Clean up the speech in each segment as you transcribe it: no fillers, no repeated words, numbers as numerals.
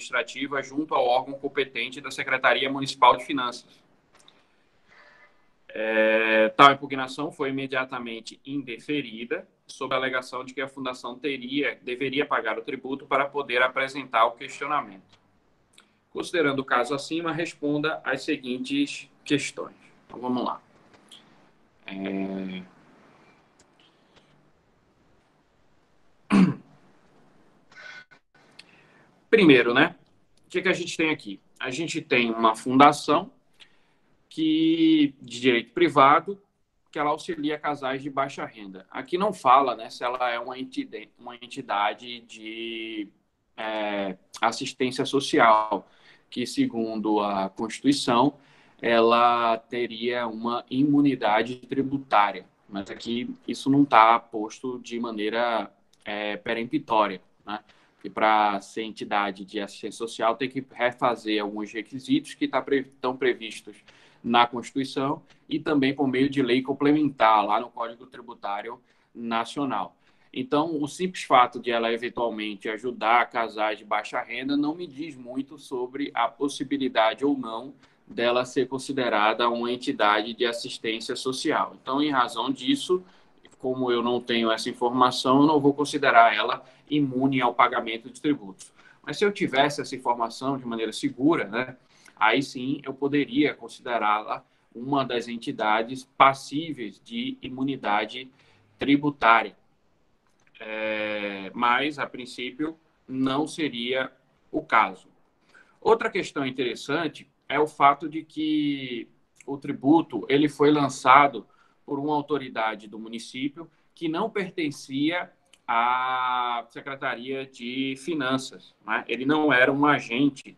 administrativa junto ao órgão competente da Secretaria Municipal de Finanças. Tal impugnação foi imediatamente indeferida, sob a alegação de que a Fundação deveria pagar o tributo para poder apresentar o questionamento. Considerando o caso acima, responda às seguintes questões. Então, vamos lá. Primeiro, né? O que a gente tem aqui? A gente tem uma fundação de direito privado que ela auxilia casais de baixa renda. Aqui não fala, né, se ela é uma entidade de assistência social, que, segundo a Constituição, ela teria uma imunidade tributária. Mas aqui isso não está posto de maneira peremptória, né? E para ser entidade de assistência social tem que refazer alguns requisitos que estão previstos na Constituição e também por meio de lei complementar lá no Código Tributário Nacional. Então, o simples fato de ela eventualmente ajudar casais de baixa renda não me diz muito sobre a possibilidade ou não dela ser considerada uma entidade de assistência social. Então, em razão disso, como eu não tenho essa informação, eu não vou considerar ela imune ao pagamento de tributos. Mas se eu tivesse essa informação de maneira segura, né, aí sim eu poderia considerá-la uma das entidades passíveis de imunidade tributária. Mas, a princípio, não seria o caso. Outra questão interessante é o fato de que o tributo ele foi lançado por uma autoridade do município que não pertencia à Secretaria de Finanças, né? Ele não era um agente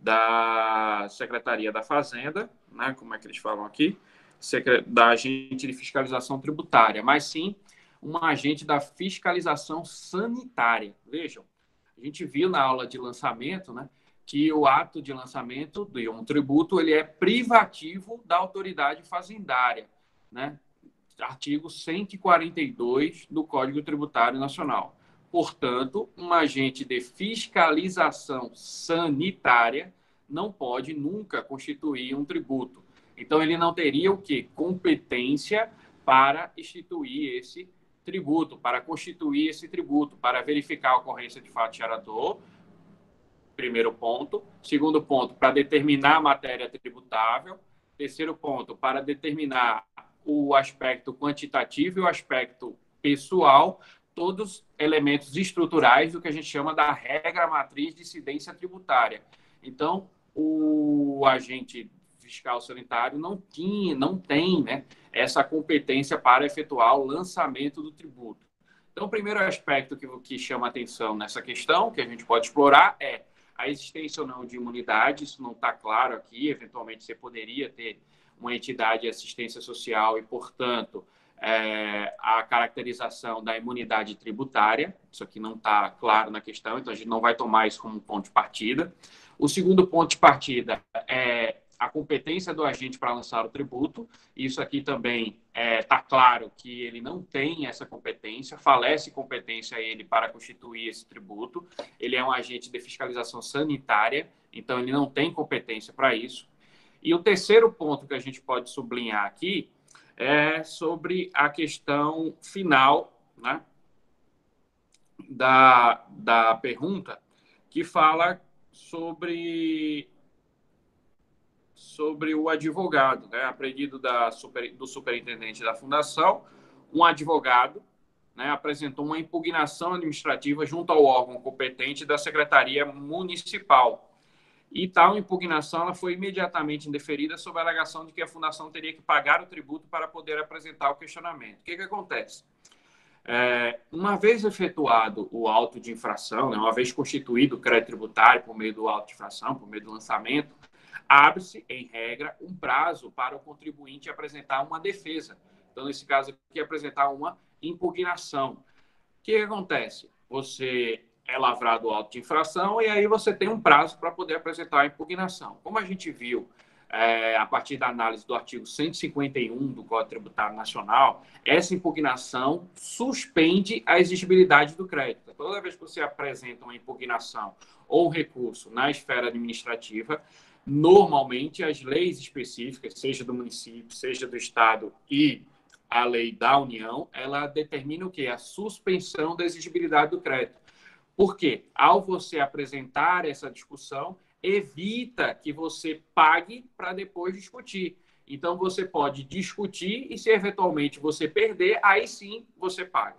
da Secretaria da Fazenda, né? Como é que eles falam aqui? Da agente de fiscalização tributária, mas sim um agente da fiscalização sanitária. Vejam, a gente viu na aula de lançamento, né, que o ato de lançamento de um tributo ele é privativo da autoridade fazendária, né? Artigo 142 do Código Tributário Nacional. Portanto, um agente de fiscalização sanitária não pode nunca constituir um tributo. Então, ele não teria o quê? Competência para instituir esse tributo, para constituir esse tributo, para verificar a ocorrência de fato gerador, primeiro ponto. Segundo ponto, para determinar a matéria tributável. Terceiro ponto, para determinar o aspecto quantitativo e o aspecto pessoal, todos elementos estruturais do que a gente chama da regra matriz de incidência tributária. Então, o agente fiscal sanitário não tem, né, essa competência para efetuar o lançamento do tributo. Então, o primeiro aspecto que chama atenção nessa questão, que a gente pode explorar, é a existência ou não de imunidade. Isso não está claro aqui. Eventualmente, você poderia ter uma entidade de assistência social e, portanto, a caracterização da imunidade tributária. Isso aqui não está claro na questão, então a gente não vai tomar isso como ponto de partida. O segundo ponto de partida é a competência do agente para lançar o tributo. Isso aqui também está claro que ele não tem essa competência, falece competência ele para constituir esse tributo. Ele é um agente de fiscalização sanitária, então ele não tem competência para isso. E o terceiro ponto que a gente pode sublinhar aqui é sobre a questão final, né, da pergunta, que fala sobre o advogado, né, a pedido do superintendente da fundação. Um advogado, né, apresentou uma impugnação administrativa junto ao órgão competente da Secretaria Municipal. E tal impugnação ela foi imediatamente indeferida sob a alegação de que a fundação teria que pagar o tributo para poder apresentar o questionamento. O que acontece? Uma vez efetuado o auto de infração, né, uma vez constituído o crédito tributário por meio do auto de infração, por meio do lançamento, abre-se, em regra, um prazo para o contribuinte apresentar uma defesa. Então, nesse caso aqui, apresentar uma impugnação. O que acontece? Você é lavrado o auto de infração e aí você tem um prazo para poder apresentar a impugnação. Como a gente viu a partir da análise do artigo 151 do Código Tributário Nacional, essa impugnação suspende a exigibilidade do crédito. Toda vez que você apresenta uma impugnação ou recurso na esfera administrativa, normalmente as leis específicas, seja do município, seja do estado e a lei da União, ela determina o quê? A suspensão da exigibilidade do crédito. Por quê? Ao você apresentar essa discussão, evita que você pague para depois discutir. Então, você pode discutir e, se eventualmente você perder, aí sim você paga.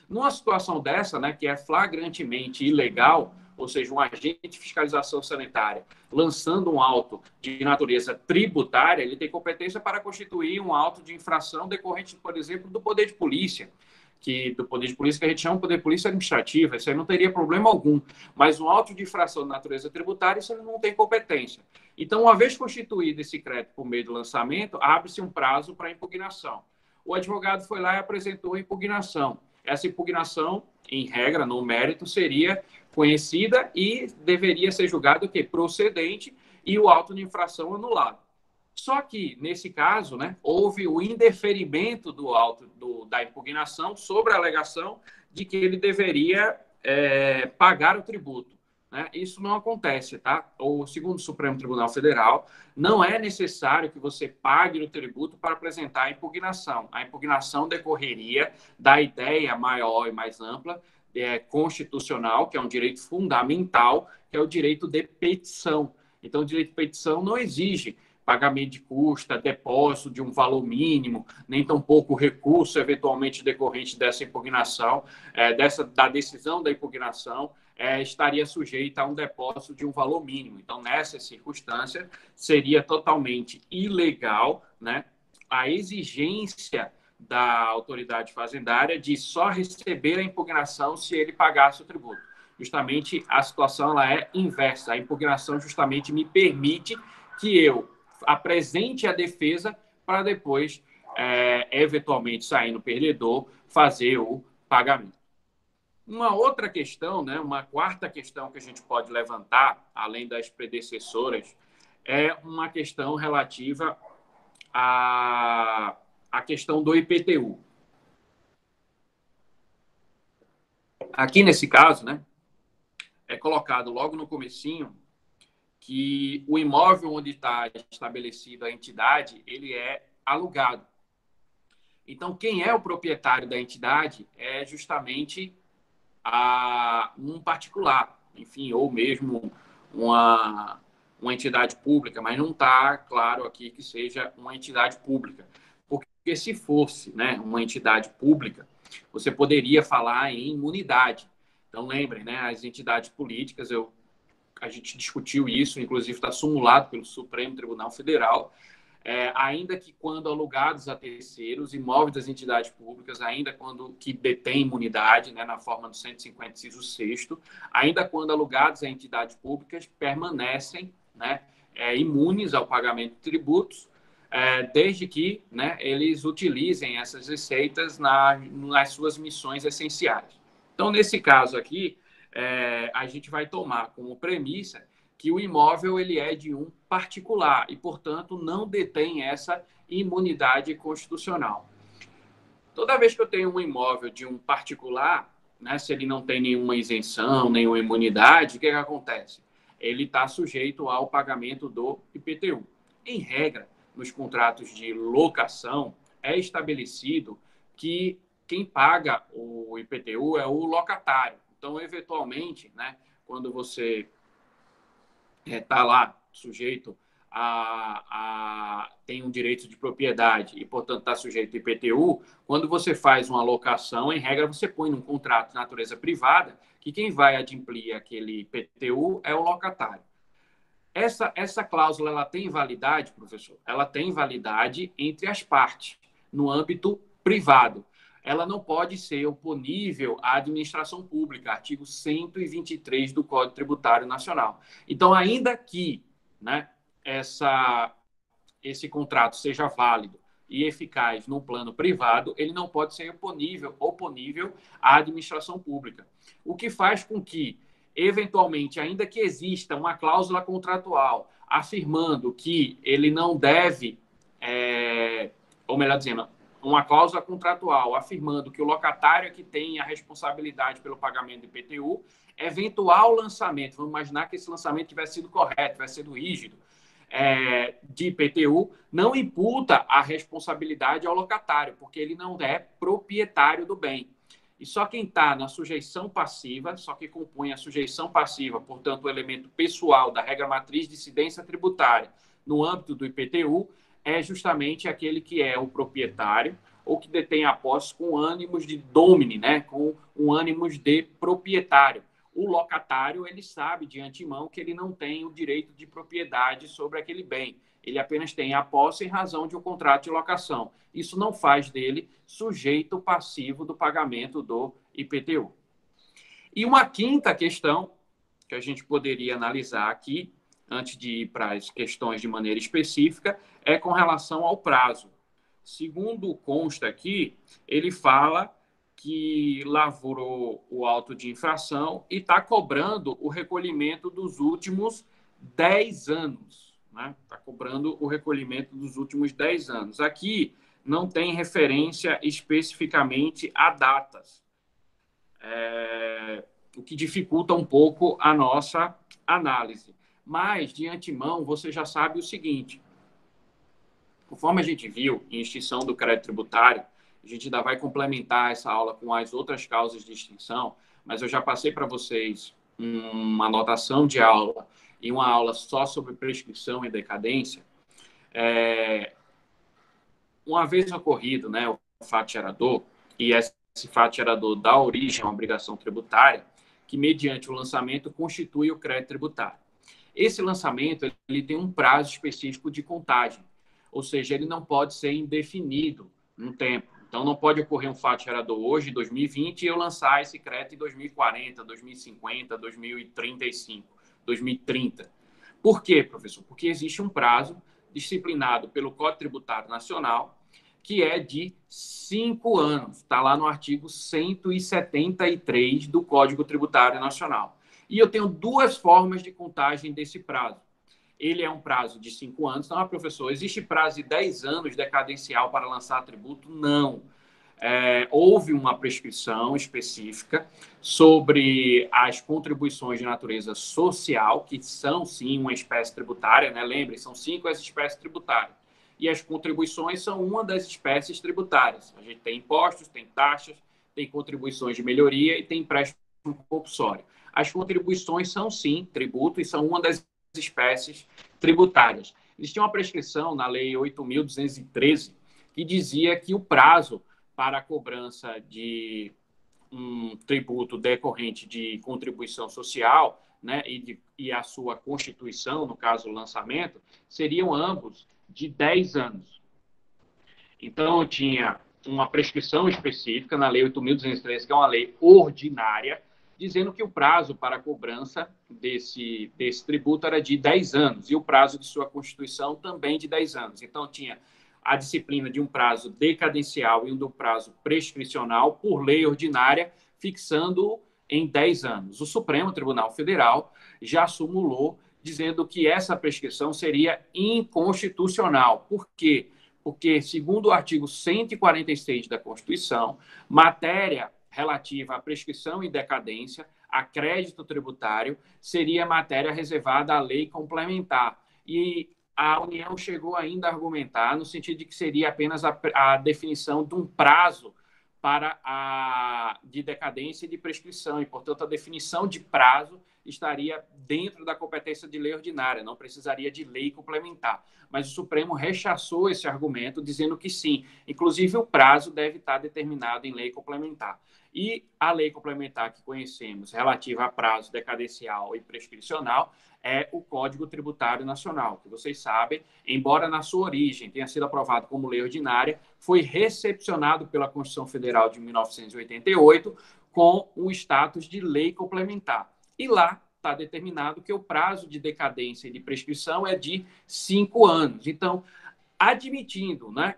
Numa situação dessa, né, que é flagrantemente ilegal, ou seja, um agente de fiscalização sanitária lançando um auto de natureza tributária, ele tem competência para constituir um auto de infração decorrente, por exemplo, do poder de polícia, do poder de polícia que a gente chama de poder de polícia administrativa, isso aí não teria problema algum. Mas um auto de infração de natureza tributária, isso ele não tem competência. Então, uma vez constituído esse crédito por meio do lançamento, abre-se um prazo para impugnação. O advogado foi lá e apresentou a impugnação. Essa impugnação, em regra, no mérito, seria conhecida e deveria ser julgado o quê? Procedente e o auto de infração anulado. Só que, nesse caso, né, houve o indeferimento da impugnação sobre a alegação de que ele deveria pagar o tributo. Né? Isso não acontece, tá? Segundo o Supremo Tribunal Federal, não é necessário que você pague o tributo para apresentar a impugnação. A impugnação decorreria da ideia maior e mais ampla, constitucional, que é um direito fundamental, que é o direito de petição. Então, o direito de petição não exige pagamento de custa, depósito de um valor mínimo, nem tampouco recurso eventualmente decorrente dessa impugnação, da decisão da impugnação, estaria sujeita a um depósito de um valor mínimo. Então, nessa circunstância, seria totalmente ilegal, né, a exigência da autoridade fazendária de só receber a impugnação se ele pagasse o tributo. Justamente a situação ela é inversa. A impugnação justamente me permite que eu apresente a defesa para depois, eventualmente, saindo perdedor, fazer o pagamento. Uma outra questão, né, uma quarta questão que a gente pode levantar, além das predecessoras, é uma questão relativa à questão do IPTU. Aqui, nesse caso, né, é colocado logo no comecinho que o imóvel onde está estabelecida a entidade, ele é alugado. Então, quem é o proprietário da entidade é justamente um particular, enfim, ou mesmo uma entidade pública, mas não está claro aqui que seja uma entidade pública. Porque se fosse, né, uma entidade pública, você poderia falar em imunidade. Então, lembrem, né, as entidades políticas, a gente discutiu isso, inclusive está sumulado pelo Supremo Tribunal Federal, ainda que quando alugados a terceiros, imóveis das entidades públicas, ainda quando que detém imunidade, né, na forma do 150, inciso 6º, ainda quando alugados a entidades públicas, permanecem, né, imunes ao pagamento de tributos, desde que, né, eles utilizem essas receitas nas suas missões essenciais. Então, nesse caso aqui, a gente vai tomar como premissa que o imóvel ele é de um particular e, portanto, não detém essa imunidade constitucional. Toda vez que eu tenho um imóvel de um particular, né, se ele não tem nenhuma isenção, nenhuma imunidade, o que acontece? Ele está sujeito ao pagamento do IPTU. Em regra, nos contratos de locação, é estabelecido que quem paga o IPTU é o locatário. Então, eventualmente, né, quando você está lá sujeito tem um direito de propriedade e, portanto, está sujeito ao IPTU, quando você faz uma locação, em regra, você põe num contrato de natureza privada que quem vai adimplir aquele IPTU é o locatário. Essa cláusula ela tem validade, professor? Ela tem validade entre as partes, no âmbito privado. Ela não pode ser oponível à administração pública, artigo 123 do Código Tributário Nacional. Então, ainda que, né, esse contrato seja válido e eficaz no plano privado, ele não pode ser oponível à administração pública. O que faz com que, eventualmente, ainda que exista uma cláusula contratual afirmando que ele não deve, ou melhor dizendo, uma cláusula contratual afirmando que o locatário é que tem a responsabilidade pelo pagamento do IPTU, eventual lançamento, vamos imaginar que esse lançamento tivesse sido correto, tivesse sido rígido, de IPTU, não imputa a responsabilidade ao locatário, porque ele não é proprietário do bem. E só quem está na sujeição passiva, só que compõe a sujeição passiva, portanto, o elemento pessoal da regra matriz de incidência tributária no âmbito do IPTU, é justamente aquele que é o proprietário ou que detém a posse com ânimos de domine, né? Com um ânimos de proprietário. O locatário, ele sabe de antemão que ele não tem o direito de propriedade sobre aquele bem. Ele apenas tem a posse em razão de um contrato de locação. Isso não faz dele sujeito passivo do pagamento do IPTU. E uma quinta questão que a gente poderia analisar aqui, antes de ir para as questões de maneira específica, é com relação ao prazo. Segundo consta aqui, ele fala que lavrou o auto de infração e está cobrando o recolhimento dos últimos 10 anos. Está cobrando o recolhimento dos últimos 10 anos. Aqui não tem referência especificamente a datas, o que dificulta um pouco a nossa análise. Mas, de antemão, você já sabe o seguinte: conforme a gente viu em extinção do crédito tributário, a gente ainda vai complementar essa aula com as outras causas de extinção, mas eu já passei para vocês uma anotação de aula e uma aula só sobre prescrição e decadência. Uma vez ocorrido, né, o fato gerador, e esse fato gerador dá origem a uma obrigação tributária, que mediante o lançamento constitui o crédito tributário. Esse lançamento ele tem um prazo específico de contagem, ou seja, ele não pode ser indefinido no tempo. Então, não pode ocorrer um fato gerador hoje, em 2020, e eu lançar esse crédito em 2040, 2050, 2035, 2030. Por quê, professor? Porque existe um prazo disciplinado pelo Código Tributário Nacional, que é de 5 anos. Está lá no artigo 173 do Código Tributário Nacional. E eu tenho duas formas de contagem desse prazo. Ele é um prazo de 5 anos. Então, professor, existe prazo de 10 anos decadencial para lançar tributo? Não. Houve uma prescrição específica sobre as contribuições de natureza social, que são, sim, uma espécie tributária, né? Lembre, são 5 as espécies tributárias. E as contribuições são uma das espécies tributárias. A gente tem impostos, tem taxas, tem contribuições de melhoria e tem empréstimo compulsório. As contribuições são, sim, tributo e são uma das espécies tributárias. Existia uma prescrição na Lei 8.213 que dizia que o prazo para a cobrança de um tributo decorrente de contribuição social, né, e a sua constituição, no caso o lançamento, seriam ambos de 10 anos. Então, eu tinha uma prescrição específica na Lei 8.213, que é uma lei ordinária, dizendo que o prazo para a cobrança desse tributo era de 10 anos, e o prazo de sua constituição também de 10 anos. Então, tinha a disciplina de um prazo decadencial e um do prazo prescricional por lei ordinária, fixando em 10 anos. O Supremo Tribunal Federal já sumulou dizendo que essa prescrição seria inconstitucional. Por quê? Porque, segundo o artigo 146 da Constituição, matéria relativa à prescrição e decadência, a crédito tributário, seria matéria reservada à lei complementar. E a União chegou ainda a argumentar no sentido de que seria apenas a definição de um prazo de decadência e de prescrição, e, portanto, a definição de prazo estaria dentro da competência de lei ordinária, não precisaria de lei complementar. Mas o Supremo rechaçou esse argumento, dizendo que sim, inclusive o prazo deve estar determinado em lei complementar. E a lei complementar que conhecemos, relativa a prazo decadencial e prescricional, é o Código Tributário Nacional, que vocês sabem, embora na sua origem tenha sido aprovado como lei ordinária, foi recepcionado pela Constituição Federal de 1988 com o status de lei complementar. E lá está determinado que o prazo de decadência e de prescrição é de 5 anos. Então, admitindo, né,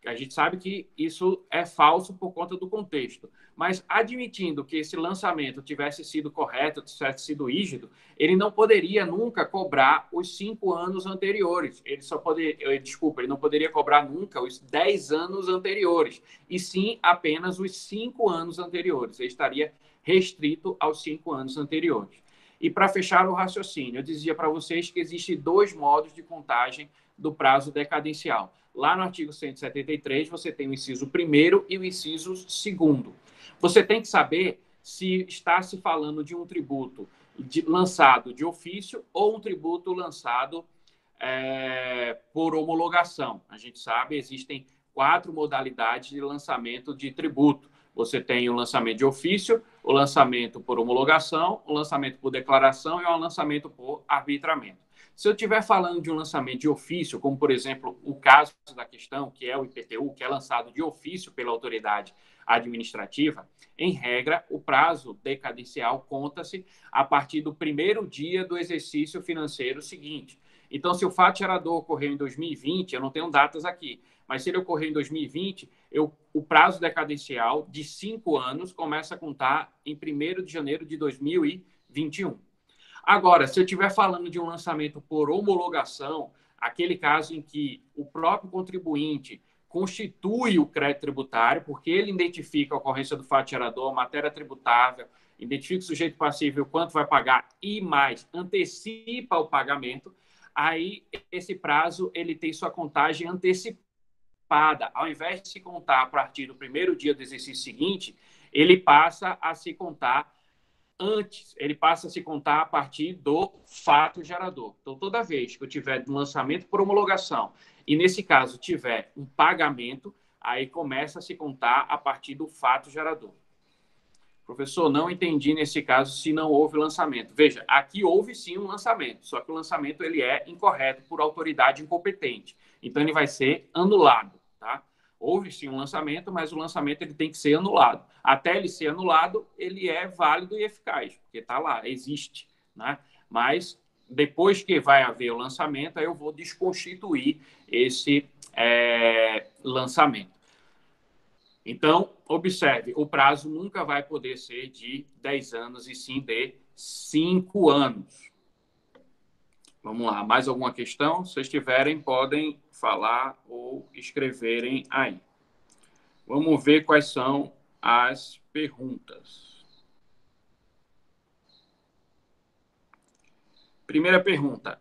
A gente sabe que isso é falso por conta do contexto. Mas admitindo que esse lançamento tivesse sido correto, tivesse sido rígido, ele não poderia nunca cobrar os 5 anos anteriores. Ele só poderia, desculpa, ele não poderia cobrar nunca os 10 anos anteriores, e sim apenas os 5 anos anteriores. Ele estaria restrito aos 5 anos anteriores. E para fechar o raciocínio, eu dizia para vocês que existem 2 modos de contagem do prazo decadencial. Lá no artigo 173, você tem o inciso 1º e o inciso 2º. Você tem que saber se está se falando de um tributo lançado de ofício ou um tributo lançado por homologação. A gente sabe, existem 4 modalidades de lançamento de tributo. Você tem o lançamento de ofício, o lançamento por homologação, o lançamento por declaração e o lançamento por arbitramento. Se eu estiver falando de um lançamento de ofício, como, por exemplo, o caso da questão, que é o IPTU, que é lançado de ofício pela autoridade administrativa, em regra, o prazo decadencial conta-se a partir do primeiro dia do exercício financeiro seguinte. Então, se o fato gerador ocorreu em 2020, eu não tenho datas aqui, mas se ele ocorreu em 2020, o prazo decadencial de 5 anos começa a contar em 1º de janeiro de 2021. Agora, se eu estiver falando de um lançamento por homologação, aquele caso em que o próprio contribuinte constitui o crédito tributário, porque ele identifica a ocorrência do fato gerador, a matéria tributável, identifica o sujeito passível, quanto vai pagar e mais, antecipa o pagamento, aí esse prazo ele tem sua contagem antecipada. Ao invés de se contar a partir do primeiro dia do exercício seguinte, ele passa a se contar antes, ele passa a se contar a partir do fato gerador. Então, toda vez que eu tiver um lançamento por homologação e, nesse caso, tiver um pagamento, aí começa a se contar a partir do fato gerador. Professor, não entendi nesse caso se não houve lançamento. Veja, aqui houve sim um lançamento, só que o lançamento ele é incorreto por autoridade incompetente. Então, ele vai ser anulado, tá? Houve sim um lançamento, mas o lançamento ele tem que ser anulado. Até ele ser anulado, ele é válido e eficaz, porque está lá, existe, né? Mas depois que vai haver o lançamento, aí eu vou desconstituir esse lançamento. Então, observe, o prazo nunca vai poder ser de 10 anos, e sim de 5 anos. Vamos lá, mais alguma questão? Se vocês tiverem, podem falar ou escreverem aí. Vamos ver quais são as perguntas. Primeira pergunta.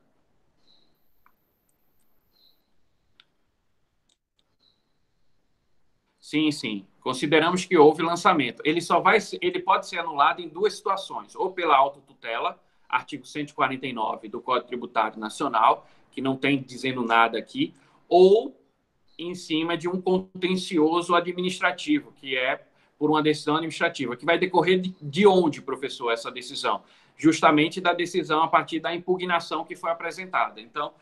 Sim, sim. Consideramos que houve lançamento. Ele pode ser anulado em 2 situações, ou pela autotutela, artigo 149 do Código Tributário Nacional, que não tem dizendo nada aqui, ou em cima de um contencioso administrativo, que é por uma decisão administrativa, que vai decorrer de onde, professor, essa decisão? Justamente da decisão a partir da impugnação que foi apresentada. Então,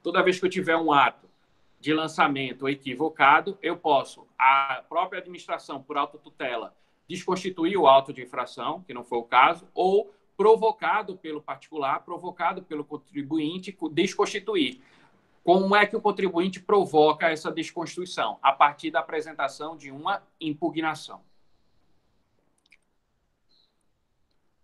toda vez que eu tiver um ato de lançamento equivocado, eu posso, a própria administração, por autotutela, desconstituir o auto de infração, que não foi o caso, ou provocado pelo particular, provocado pelo contribuinte, desconstituir. Como é que o contribuinte provoca essa desconstituição? A partir da apresentação de uma impugnação.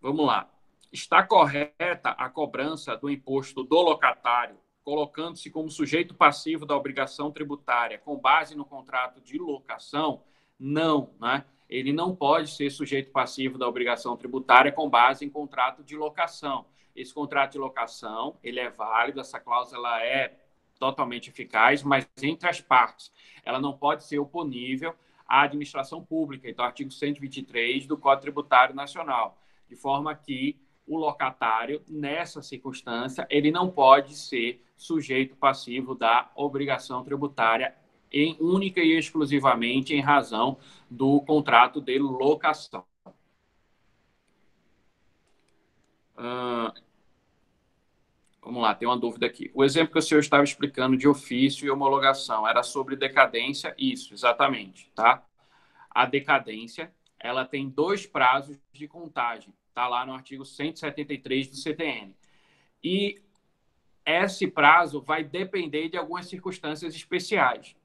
Vamos lá. Está correta a cobrança do imposto do locatário, colocando-se como sujeito passivo da obrigação tributária com base no contrato de locação? Não, né? Ele não pode ser sujeito passivo da obrigação tributária com base em contrato de locação. Esse contrato de locação, ele é válido, essa cláusula é totalmente eficaz, mas entre as partes. Ela não pode ser oponível à administração pública. Então, artigo 123 do Código Tributário Nacional. De forma que o locatário, nessa circunstância, ele não pode ser sujeito passivo da obrigação tributária única e exclusivamente em razão do contrato de locação. Vamos lá, tem uma dúvida aqui. O exemplo que o senhor estava explicando de ofício e homologação era sobre decadência? Isso, exatamente, tá? A decadência, ela tem 2 prazos de contagem, tá lá no artigo 173 do CTN. E esse prazo vai depender de algumas circunstâncias especiais.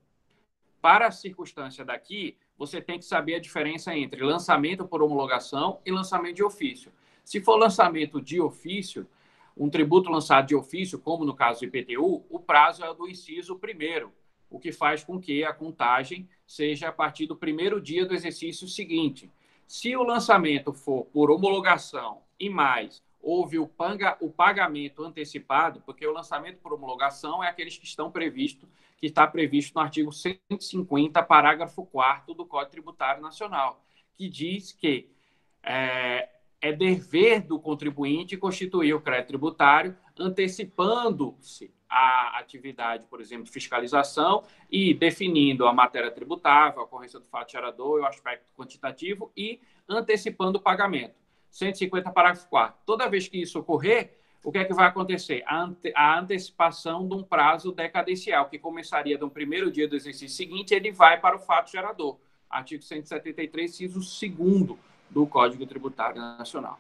para a circunstância daqui, você tem que saber a diferença entre lançamento por homologação e lançamento de ofício. Se for lançamento de ofício, um tributo lançado de ofício, como no caso do IPTU, o prazo é o do inciso primeiro, o que faz com que a contagem seja a partir do primeiro dia do exercício seguinte. Se o lançamento for por homologação e mais houve o pagamento antecipado, porque o lançamento por homologação é aqueles que estão previstos, que está previsto no artigo 150, parágrafo 4º do Código Tributário Nacional, que diz que é dever do contribuinte constituir o crédito tributário antecipando-se a atividade, por exemplo, de fiscalização e definindo a matéria tributável, a ocorrência do fato gerador e o aspecto quantitativo e antecipando o pagamento. 150, parágrafo 4º. Toda vez que isso ocorrer, o que é que vai acontecer? A antecipação de um prazo decadencial, que começaria no primeiro dia do exercício seguinte, ele vai para o fato gerador. Artigo 173, inciso 2º do Código Tributário Nacional.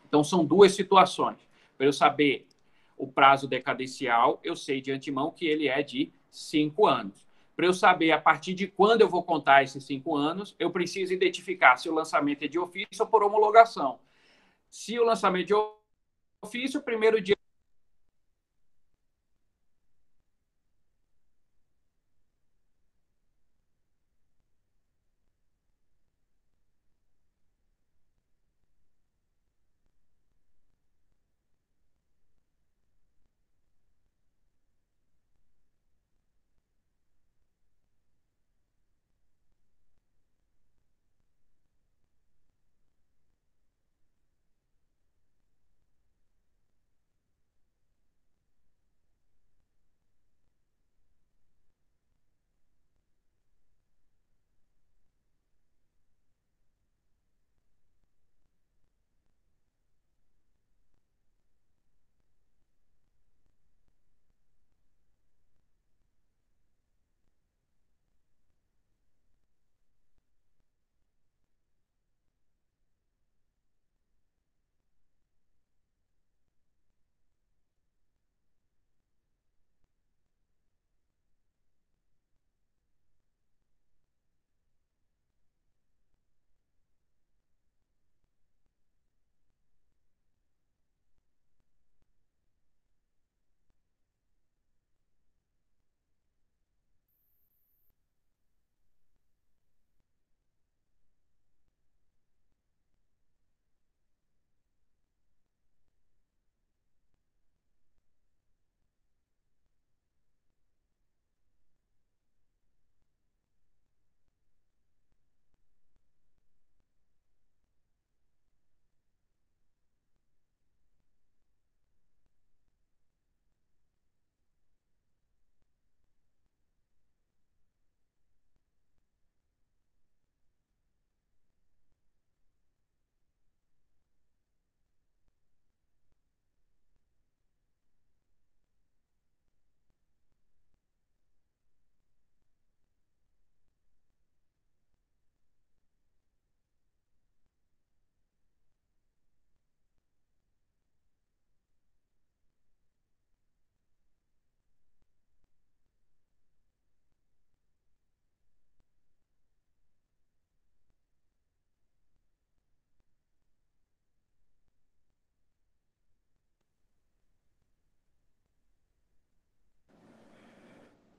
Então, são duas situações. Para eu saber o prazo decadencial, eu sei de antemão que ele é de 5 anos. Para eu saber a partir de quando eu vou contar esses 5 anos, eu preciso identificar se o lançamento é de ofício ou por homologação. Se o lançamento de ofício, o primeiro dia.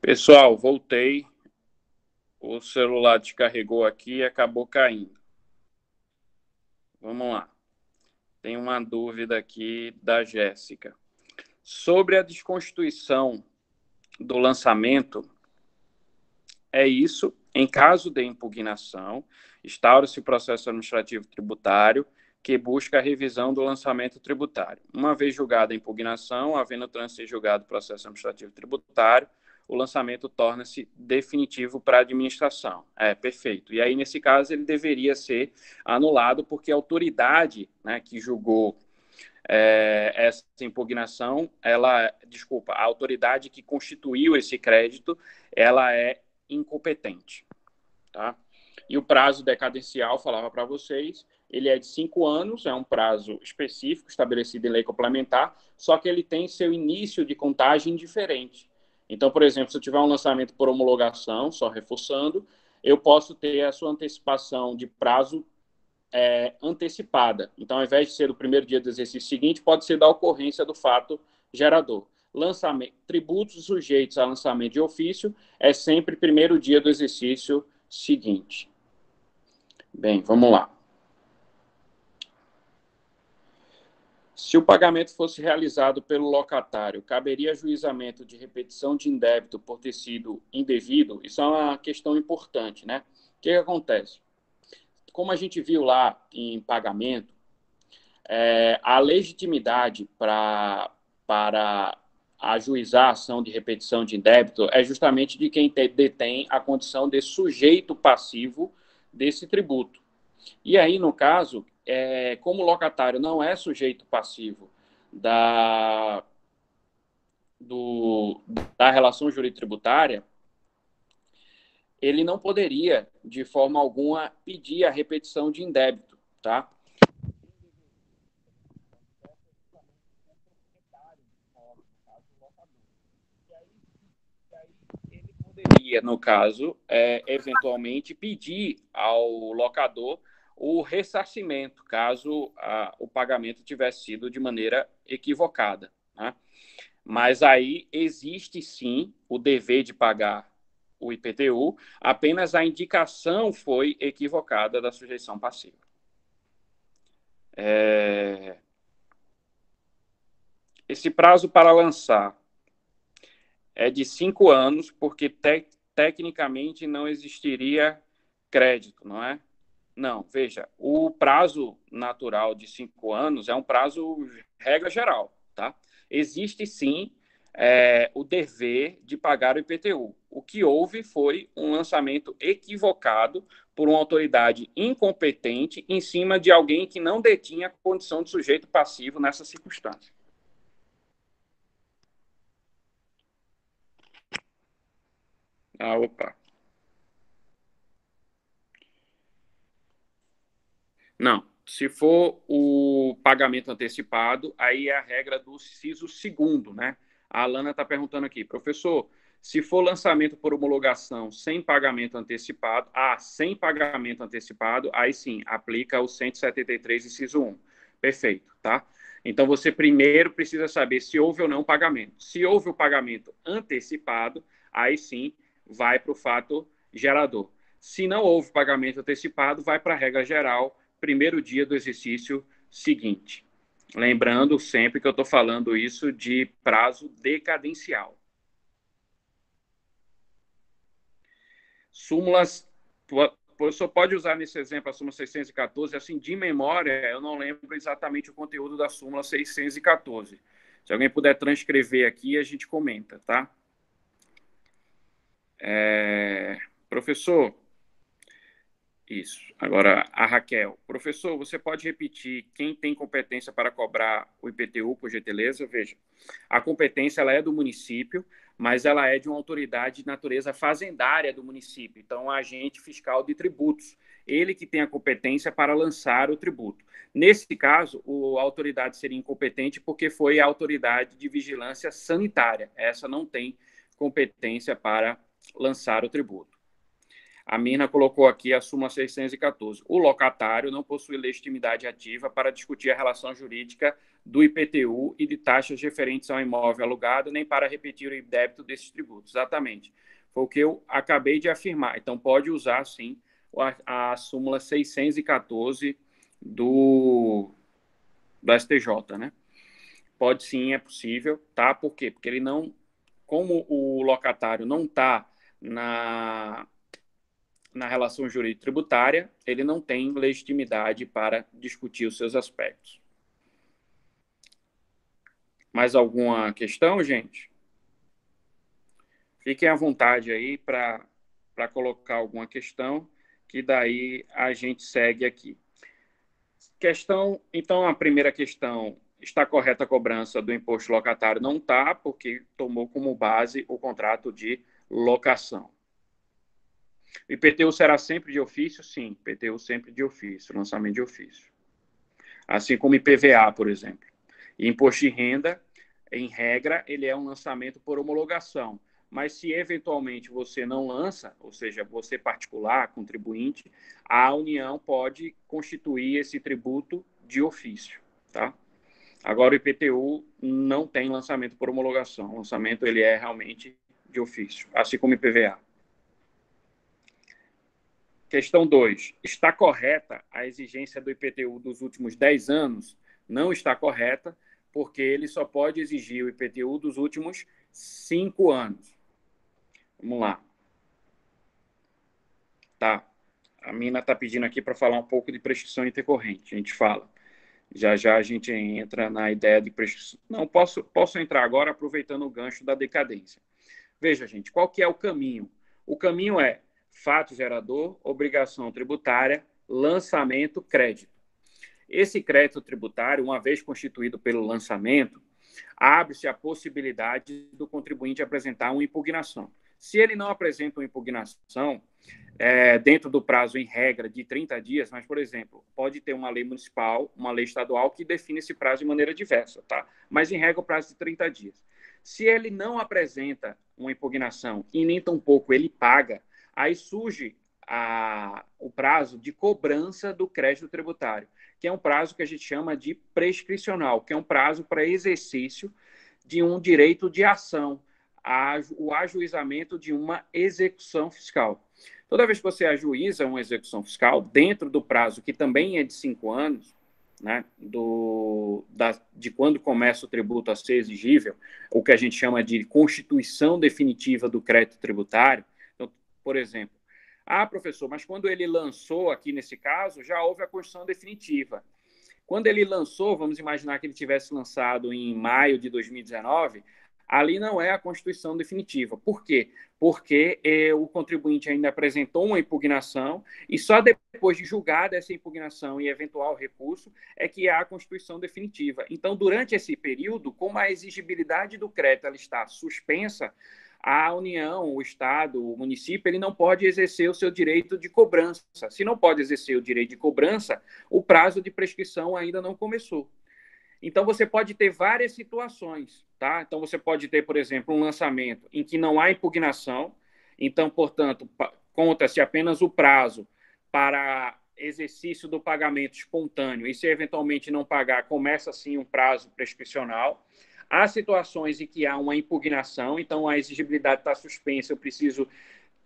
Pessoal, voltei. O celular descarregou aqui e acabou caindo. Vamos lá. Tem uma dúvida aqui da Jéssica. Sobre a desconstituição do lançamento, é isso. Em caso de impugnação, instaura-se o processo administrativo tributário que busca a revisão do lançamento tributário. Uma vez julgada a impugnação, havendo trânsito julgado o processo administrativo tributário, o lançamento torna-se definitivo para a administração. Perfeito. E aí, nesse caso, ele deveria ser anulado, porque a autoridade, né, que julgou essa impugnação, a autoridade que constituiu esse crédito, ela é incompetente. Tá? E o prazo decadencial, falava para vocês, ele é de 5 anos, é um prazo específico, estabelecido em lei complementar, só que ele tem seu início de contagem diferente. Então, por exemplo, se eu tiver um lançamento por homologação, só reforçando, eu posso ter a sua antecipação de prazo antecipada. Então, ao invés de ser do primeiro dia do exercício seguinte, pode ser da ocorrência do fato gerador. Lançamento, tributos sujeitos a lançamento de ofício é sempre primeiro dia do exercício seguinte. Bem, vamos lá. Se o pagamento fosse realizado pelo locatário, caberia ajuizamento de repetição de indébito por ter sido indevido? Isso é uma questão importante, né? O que acontece? Como a gente viu lá em pagamento, a legitimidade para ajuizar a ação de repetição de indébito é justamente de quem detém a condição de sujeito passivo desse tributo. E aí, no caso, como o locatário não é sujeito passivo da relação jurídico-tributária, ele não poderia, de forma alguma, pedir a repetição de indébito, tá? Ele poderia, no caso, eventualmente pedir ao locador o ressarcimento, caso o pagamento tivesse sido de maneira equivocada, né? Mas aí existe sim o dever de pagar o IPTU, apenas a indicação foi equivocada da sujeição passiva. Esse prazo para lançar é de 5 anos, porque tecnicamente não existiria crédito, não é? Não, veja, o prazo natural de 5 anos é um prazo regra geral, tá? Existe sim o dever de pagar o IPTU. O que houve foi um lançamento equivocado por uma autoridade incompetente em cima de alguém que não detinha condição de sujeito passivo nessa circunstância. Opa. Não. Se for o pagamento antecipado, aí é a regra do inciso segundo, né? A Alana está perguntando aqui, professor, se for lançamento por homologação sem pagamento antecipado, sem pagamento antecipado, aí sim, aplica o 173, inciso 1. Perfeito, tá? Então, você primeiro precisa saber se houve ou não pagamento. Se houve o pagamento antecipado, aí sim, vai para o fato gerador. Se não houve pagamento antecipado, vai para a regra geral, primeiro dia do exercício seguinte. Lembrando sempre que eu estou falando isso de prazo decadencial. Súmulas, o professor pode usar nesse exemplo a súmula 614, assim, de memória, eu não lembro exatamente o conteúdo da súmula 614. Se alguém puder transcrever aqui, a gente comenta, tá? Professor, isso. Agora, a Raquel. Professor, você pode repetir quem tem competência para cobrar o IPTU, por gentileza? Veja, a competência ela é do município, mas ela é de uma autoridade de natureza fazendária do município. Então, agente fiscal de tributos. Ele que tem a competência para lançar o tributo. Nesse caso, a autoridade seria incompetente porque foi a autoridade de vigilância sanitária. Essa não tem competência para lançar o tributo. A Mirna colocou aqui a súmula 614. O locatário não possui legitimidade ativa para discutir a relação jurídica do IPTU e de taxas referentes ao imóvel alugado, nem para repetir o débito desses tributos. Exatamente. Foi o que eu acabei de afirmar. Então, pode usar, sim, a súmula 614 do STJ, né? Pode sim, é possível, tá? Por quê? Porque ele não, como o locatário não está na relação jurídico-tributária, ele não tem legitimidade para discutir os seus aspectos. Mais alguma questão, gente? Fiquem à vontade aí para colocar alguma questão, que daí a gente segue aqui. Então, a primeira questão, está correta a cobrança do imposto locatário? Não está, porque tomou como base o contrato de locação. O IPTU será sempre de ofício? Sim, IPTU sempre de ofício, lançamento de ofício. Assim como IPVA, por exemplo. E imposto de renda, em regra, ele é um lançamento por homologação. mas se eventualmente você não lança, ou seja, você particular, contribuinte, a União pode constituir esse tributo de ofício, tá? Agora, o IPTU não tem lançamento por homologação. O lançamento ele é realmente de ofício, assim como o IPVA. Questão 2. Está correta a exigência do IPTU dos últimos 10 anos? Não está correta, porque ele só pode exigir o IPTU dos últimos 5 anos. Vamos lá. Tá. A Mina está pedindo aqui para falar um pouco de prescrição intercorrente. A gente fala. Já já a gente entra na ideia de prescrição. Não, posso entrar agora aproveitando o gancho da decadência. Veja, gente, qual que é o caminho? O caminho é fato gerador, obrigação tributária, lançamento, crédito. Esse crédito tributário, uma vez constituído pelo lançamento, abre-se a possibilidade do contribuinte apresentar uma impugnação. Se ele não apresenta uma impugnação, dentro do prazo, em regra, de 30 dias, mas, por exemplo, pode ter uma lei municipal, uma lei estadual que define esse prazo de maneira diversa, tá? Mas, em regra, o prazo de 30 dias. Se ele não apresenta uma impugnação e nem tampouco ele paga, aí surge o prazo de cobrança do crédito tributário, que é um prazo que a gente chama de prescricional, que é um prazo para exercício de um direito de ação, o ajuizamento de uma execução fiscal. Toda vez que você ajuiza uma execução fiscal, dentro do prazo, que também é de 5 anos, né, de quando começa o tributo a ser exigível, o que a gente chama de constituição definitiva do crédito tributário. Então, por exemplo, professor, mas quando ele lançou aqui nesse caso, já houve a constituição definitiva. Quando ele lançou, vamos imaginar que ele tivesse lançado em maio de 2019, ali não é a constituição definitiva. Por quê? Porque o contribuinte ainda apresentou uma impugnação e só depois de julgada essa impugnação e eventual recurso é que há a constituição definitiva. Então, durante esse período, como a exigibilidade do crédito ela está suspensa, a União, o Estado, o município, ele não pode exercer o seu direito de cobrança. Se não pode exercer o direito de cobrança, o prazo de prescrição ainda não começou. Então, você pode ter várias situações, tá? Então, você pode ter, por exemplo, um lançamento em que não há impugnação, então, portanto, conta-se apenas o prazo para exercício do pagamento espontâneo, e se eventualmente não pagar, começa, sim, um prazo prescricional. Há situações em que há uma impugnação, então a exigibilidade está suspensa, eu preciso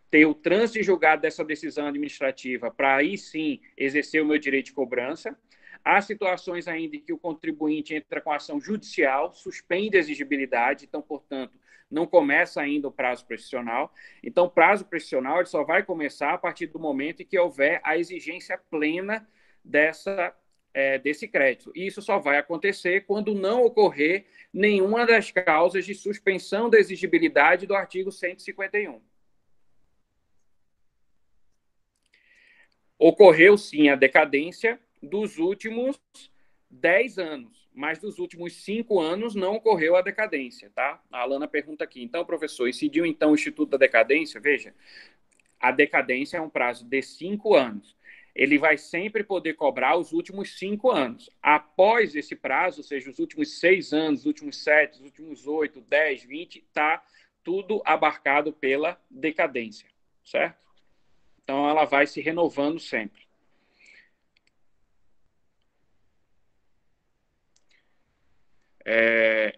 ter o trânsito julgado dessa decisão administrativa para aí sim exercer o meu direito de cobrança. Há situações ainda em que o contribuinte entra com ação judicial, suspende a exigibilidade, então, portanto, não começa ainda o prazo prescricional. Então, o prazo prescricional ele só vai começar a partir do momento em que houver a exigência plena desse crédito. E isso só vai acontecer quando não ocorrer nenhuma das causas de suspensão da exigibilidade do artigo 151. Ocorreu, sim, a decadência dos últimos 10 anos, mas dos últimos 5 anos não ocorreu a decadência, tá? A Alana pergunta aqui, então, professor, incidiu então o Instituto da Decadência? Veja, a decadência é um prazo de 5 anos. Ele vai sempre poder cobrar os últimos 5 anos. Após esse prazo, ou seja, os últimos 6 anos, os últimos 7, os últimos 8, 10, 20, está tudo abarcado pela decadência, certo? Então, ela vai se renovando sempre.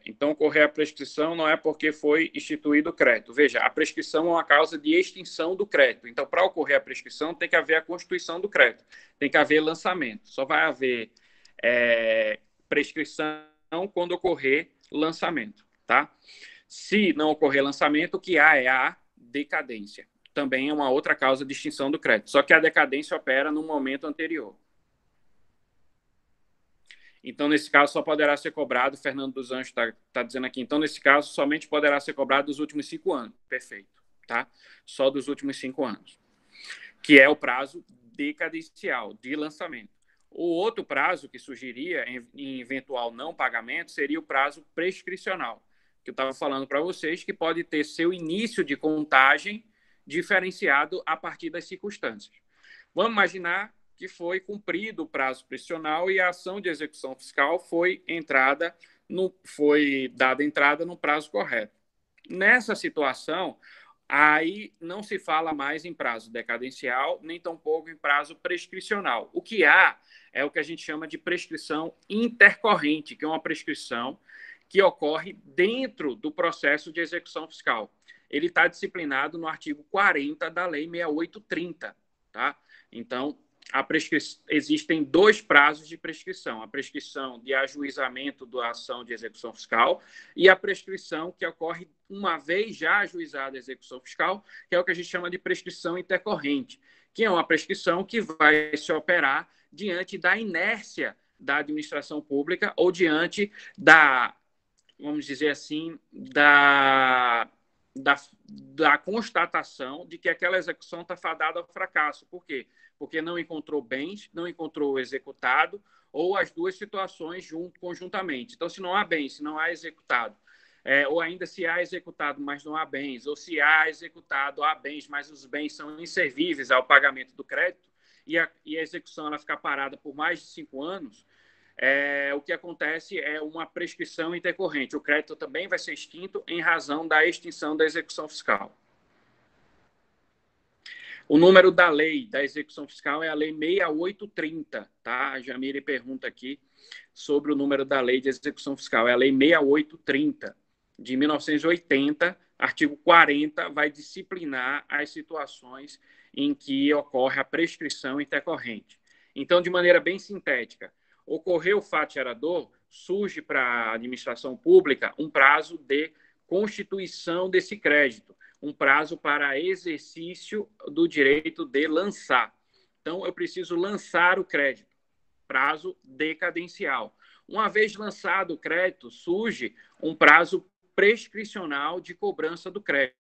Então, ocorrer a prescrição não é porque foi instituído o crédito. Veja, a prescrição é uma causa de extinção do crédito. Então, para ocorrer a prescrição, tem que haver a constituição do crédito, tem que haver lançamento. Só vai haver prescrição quando ocorrer lançamento, tá? Se não ocorrer lançamento, o que há é a decadência. Também é uma outra causa de extinção do crédito. Só que a decadência opera no momento anterior. Então, nesse caso, só poderá ser cobrado, Fernando dos Anjos está dizendo aqui, então, nesse caso, somente poderá ser cobrado dos últimos 5 anos. Perfeito, tá? Só dos últimos 5 anos, que é o prazo decadencial de lançamento. O outro prazo que surgiria em eventual não pagamento seria o prazo prescricional, que eu estava falando para vocês, que pode ter seu início de contagem diferenciado a partir das circunstâncias. Vamos imaginar que foi cumprido o prazo prescricional e a ação de execução fiscal foi dada entrada no prazo correto. Nessa situação, aí não se fala mais em prazo decadencial, nem tampouco em prazo prescricional. O que há é o que a gente chama de prescrição intercorrente, que é uma prescrição que ocorre dentro do processo de execução fiscal. Ele está disciplinado no artigo 40 da Lei 6830, tá? Então, existem dois prazos de prescrição: a prescrição de ajuizamento da ação de execução fiscal e a prescrição que ocorre uma vez já ajuizada a execução fiscal, que é o que a gente chama de prescrição intercorrente, que é uma prescrição que vai se operar diante da inércia da administração pública ou diante da, vamos dizer assim, da constatação de que aquela execução está fadada ao fracasso. Por quê? Porque não encontrou bens, não encontrou o executado, ou as duas situações conjuntamente. Então, se não há bens, se não há executado, ou ainda se há executado, mas não há bens, ou se há executado, há bens, mas os bens são inservíveis ao pagamento do crédito, e a execução ela fica parada por mais de 5 anos, o que acontece é uma prescrição intercorrente. O crédito também vai ser extinto em razão da extinção da execução fiscal. O número da lei da execução fiscal é a Lei 6830, tá? A Jamile pergunta aqui sobre o número da lei de execução fiscal. É a Lei 6830, de 1980, artigo 40, vai disciplinar as situações em que ocorre a prescrição intercorrente. Então, de maneira bem sintética, ocorreu o fato gerador, surge para a administração pública um prazo de constituição desse crédito, um prazo para exercício do direito de lançar. Então, eu preciso lançar o crédito, prazo decadencial. Uma vez lançado o crédito, surge um prazo prescricional de cobrança do crédito.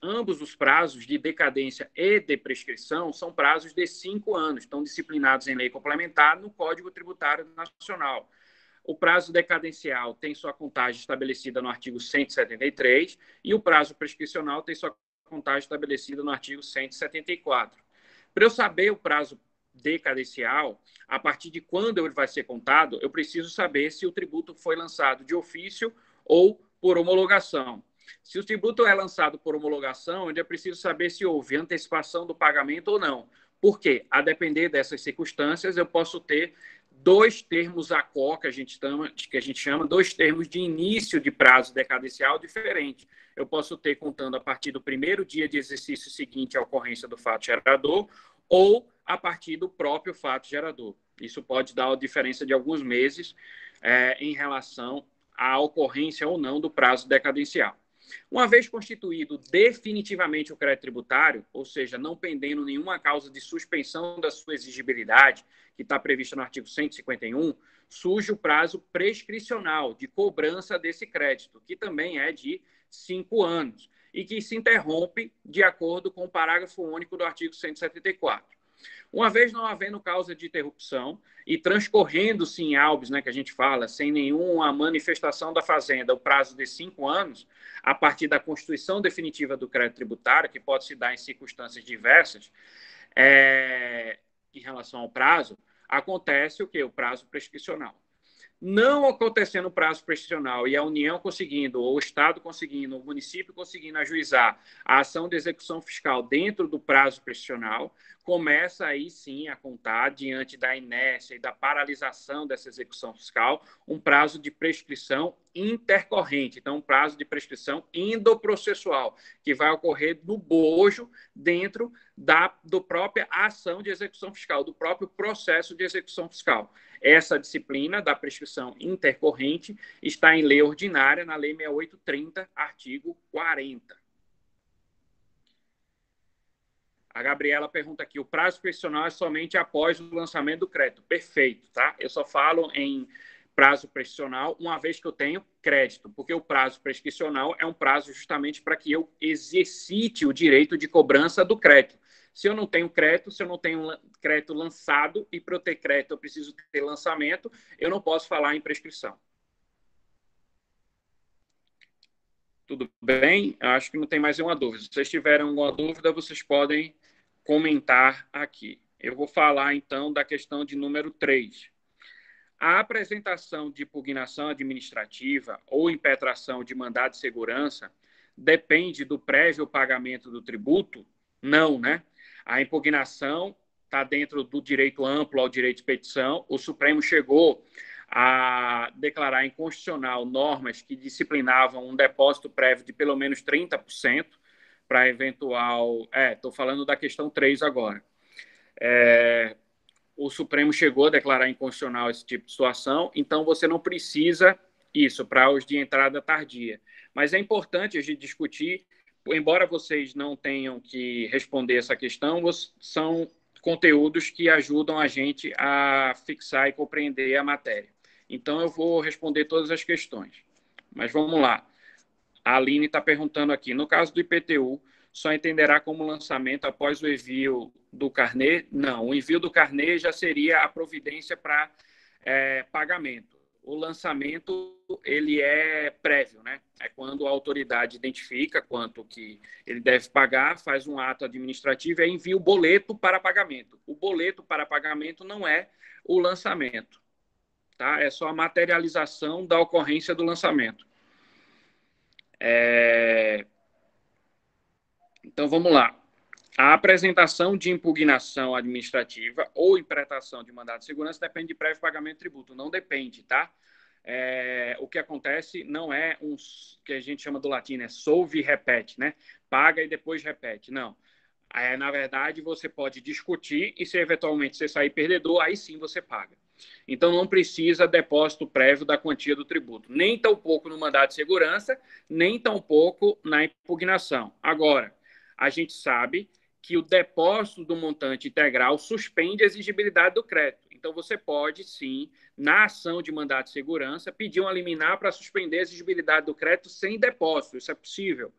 Ambos os prazos de decadência e de prescrição são prazos de 5 anos, estão disciplinados em lei complementar no Código Tributário Nacional. O prazo decadencial tem sua contagem estabelecida no artigo 173 e o prazo prescricional tem sua contagem estabelecida no artigo 174. Para eu saber o prazo decadencial, a partir de quando ele vai ser contado, eu preciso saber se o tributo foi lançado de ofício ou por homologação. Se o tributo é lançado por homologação, eu preciso saber se houve antecipação do pagamento ou não. Por quê? A depender dessas circunstâncias, eu posso ter dois termos ACO, que a gente chama, dois termos de início de prazo decadencial diferentes. Eu posso ter contando a partir do primeiro dia de exercício seguinte à ocorrência do fato gerador ou a partir do próprio fato gerador. Isso pode dar a diferença de alguns meses em relação à ocorrência ou não do prazo decadencial. Uma vez constituído definitivamente o crédito tributário, ou seja, não pendendo nenhuma causa de suspensão da sua exigibilidade, que está prevista no artigo 151, surge o prazo prescricional de cobrança desse crédito, que também é de 5 anos, e que se interrompe de acordo com o parágrafo único do artigo 174. Uma vez não havendo causa de interrupção e transcorrendo-se em albis, que a gente fala, sem nenhuma manifestação da fazenda, o prazo de 5 anos, a partir da constituição definitiva do crédito tributário, que pode se dar em circunstâncias diversas, em relação ao prazo, acontece o quê? O prazo prescricional. Não acontecendo o prazo prescricional e a União conseguindo, ou o Estado conseguindo, o município conseguindo ajuizar a ação de execução fiscal dentro do prazo prescricional, começa aí sim a contar, diante da inércia e da paralisação dessa execução fiscal, um prazo de prescrição intercorrente. Então, um prazo de prescrição endoprocessual, que vai ocorrer no bojo dentro do própria ação de execução fiscal, do próprio processo de execução fiscal. Essa disciplina da prescrição intercorrente está em lei ordinária, na Lei 6830, artigo 40. A Gabriela pergunta aqui, o prazo prescricional é somente após o lançamento do crédito. Perfeito, tá? Eu só falo em prazo prescricional uma vez que eu tenho crédito, porque o prazo prescricional é um prazo justamente para que eu exercite o direito de cobrança do crédito. Se eu não tenho crédito, se eu não tenho crédito lançado, e para eu ter crédito eu preciso ter lançamento, eu não posso falar em prescrição. Tudo bem? Eu acho que não tem mais nenhuma dúvida. Se vocês tiverem alguma dúvida, vocês podem comentar aqui. Eu vou falar, então, da questão de número 3. A apresentação de impugnação administrativa ou impetração de mandado de segurança depende do prévio pagamento do tributo? Não, né? A impugnação está dentro do direito amplo ao direito de petição. O Supremo chegou a declarar inconstitucional normas que disciplinavam um depósito prévio de pelo menos 30% para eventual... Estou falando da questão 3 agora. O Supremo chegou a declarar inconstitucional esse tipo de situação, então você não precisa isso para os de entrada tardia. Mas é importante a gente discutir, embora vocês não tenham que responder essa questão, são conteúdos que ajudam a gente a fixar e compreender a matéria. Então, eu vou responder todas as questões. Mas vamos lá. A Aline está perguntando aqui, no caso do IPTU, só entenderá como lançamento após o envio do carnê? Não, o envio do carnê já seria a providência para pagamento. O lançamento, ele é prévio, né? É quando a autoridade identifica quanto que ele deve pagar, faz um ato administrativo e envia o boleto para pagamento. O boleto para pagamento não é o lançamento, tá? É só a materialização da ocorrência do lançamento. Então, vamos lá. A apresentação de impugnação administrativa ou impetração de mandado de segurança depende de prévio pagamento de tributo. Não depende, tá? O que acontece não é um que a gente chama do latim, né? Solve e repete, né? Paga e depois repete. Não. Na verdade, você pode discutir e se eventualmente você sair perdedor, aí sim você paga. Então, não precisa depósito prévio da quantia do tributo. Nem tão pouco no mandado de segurança, nem tão pouco na impugnação. Agora, a gente sabe que o depósito do montante integral suspende a exigibilidade do crédito. Então, você pode, sim, na ação de mandado de segurança, pedir uma liminar para suspender a exigibilidade do crédito sem depósito. Isso é possível.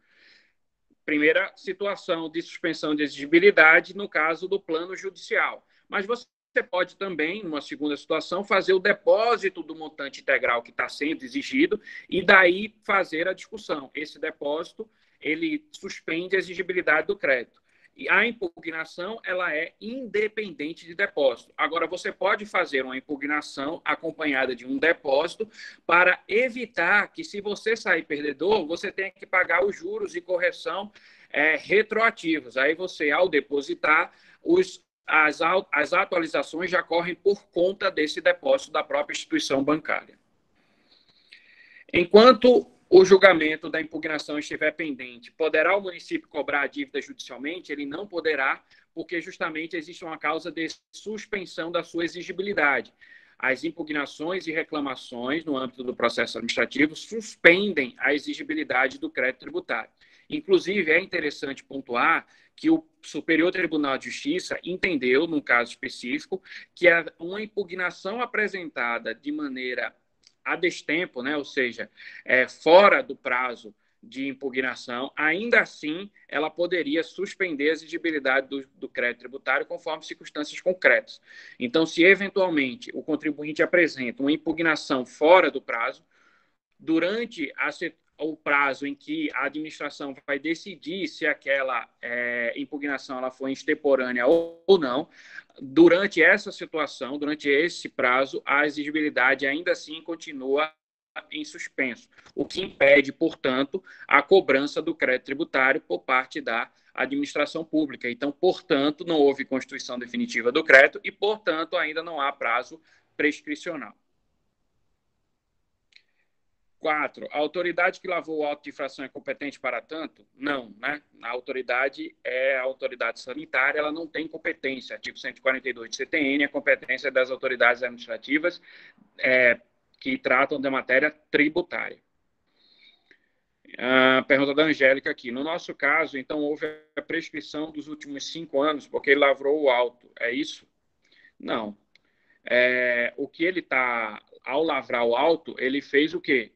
Primeira situação de suspensão de exigibilidade no caso do plano judicial. Mas você pode também, numa segunda situação, fazer o depósito do montante integral que está sendo exigido e daí fazer a discussão. Esse depósito, ele suspende a exigibilidade do crédito. E a impugnação, ela é independente de depósito. Agora, você pode fazer uma impugnação acompanhada de um depósito para evitar que, se você sair perdedor, você tenha que pagar os juros e correção retroativos. Aí você, ao depositar, as atualizações já correm por conta desse depósito da própria instituição bancária. Enquanto o julgamento da impugnação estiver pendente, poderá o município cobrar a dívida judicialmente? Ele não poderá, porque justamente existe uma causa de suspensão da sua exigibilidade. As impugnações e reclamações no âmbito do processo administrativo suspendem a exigibilidade do crédito tributário. Inclusive, é interessante pontuar que o Superior Tribunal de Justiça entendeu, num caso específico, que uma impugnação apresentada de maneira a destempo, né? Ou seja, fora do prazo de impugnação, ainda assim ela poderia suspender a exigibilidade do crédito tributário conforme circunstâncias concretas. Então, se eventualmente o contribuinte apresenta uma impugnação fora do prazo, durante o prazo em que a administração vai decidir se aquela impugnação ela foi extemporânea ou não, durante essa situação, durante esse prazo, a exigibilidade ainda assim continua em suspenso, o que impede, portanto, a cobrança do crédito tributário por parte da administração pública. Então, portanto, não houve constituição definitiva do crédito e, portanto, ainda não há prazo prescricional. 4. A autoridade que lavou o auto de infração é competente para tanto? Não, né? A autoridade é a autoridade sanitária, ela não tem competência. Artigo 142 do CTN, a competência das autoridades administrativas que tratam da matéria tributária. A pergunta da Angélica aqui. No nosso caso, então, houve a prescrição dos últimos 5 anos, porque ele lavrou o auto. É isso? Não. O que ele está... Ao lavrar o auto, ele fez o quê?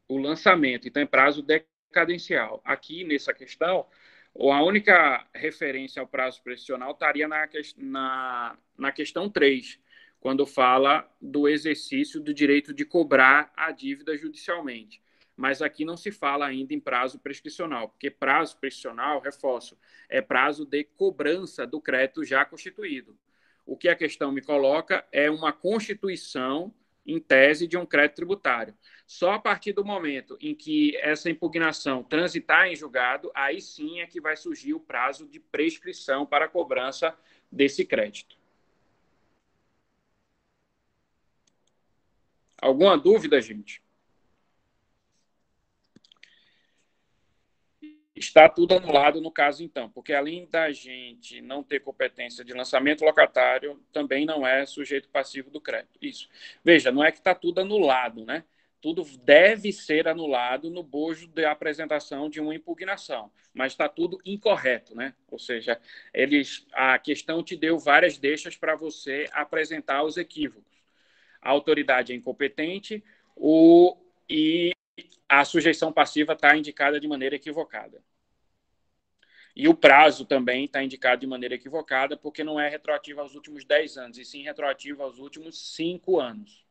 O lançamento, então, em prazo decadencial. Aqui, nessa questão, a única referência ao prazo prescricional estaria na questão 3, quando fala do exercício do direito de cobrar a dívida judicialmente. Mas aqui não se fala ainda em prazo prescricional, porque prazo prescricional, reforço, é prazo de cobrança do crédito já constituído. O que a questão me coloca é uma constituição em tese, de um crédito tributário. Só a partir do momento em que essa impugnação transitar em julgado, aí sim é que vai surgir o prazo de prescrição para a cobrança desse crédito. Alguma dúvida, gente? Está tudo anulado no caso, então, porque além da gente não ter competência de lançamento locatário, também não é sujeito passivo do crédito. Isso. Veja, não é que está tudo anulado, né? Tudo deve ser anulado no bojo da apresentação de uma impugnação, mas está tudo incorreto, né? Ou seja, a questão te deu várias deixas para você apresentar os equívocos. A autoridade é incompetente e a sujeição passiva está indicada de maneira equivocada. E o prazo também está indicado de maneira equivocada, porque não é retroativo aos últimos 10 anos, e sim retroativo aos últimos 5 anos.